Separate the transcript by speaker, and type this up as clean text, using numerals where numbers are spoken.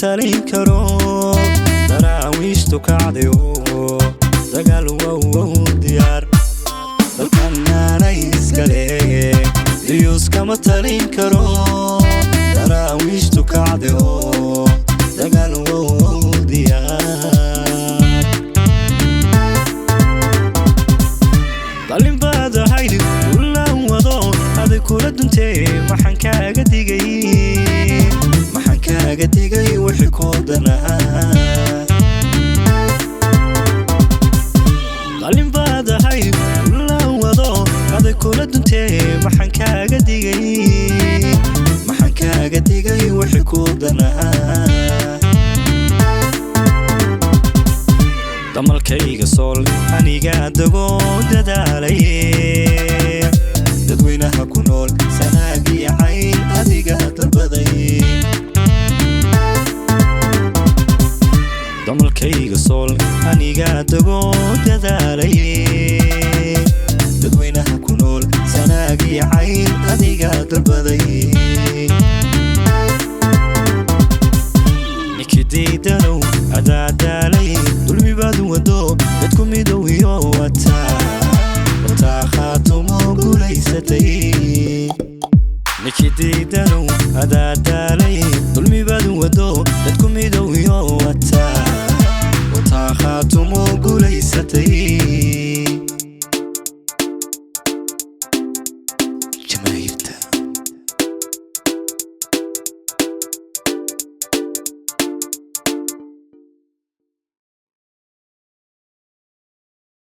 Speaker 1: talin karo daraawiishtu kacdayo dagaal wow diyaar dalkanaanay iskale diyuus kama talin karo daraawiishtu kacdayo dagaal wow diyaar dalin baad haydi kulan wado aday kula duntay waxaan kaaga digay wixii ku danaa dalin baad haydi kulan wado aday kula duntay waxaan kaaga digay wixii ku danaa damalkayga sool aniga dago dadaalay dadweynaha ku nool sanaagi cayn adiga dalbaday damalkayga sool aniga dago dadaalay dadweynaha ku nool sanaagi cayn adiga dalbaday nikididanow adaadaalay dulmi baad wado dadku midowiyo wataa khaatumo guulaysatay nikididanow adaadaalay dulmi baad wado dadku midowiyo wataa khaatumo guulaysatay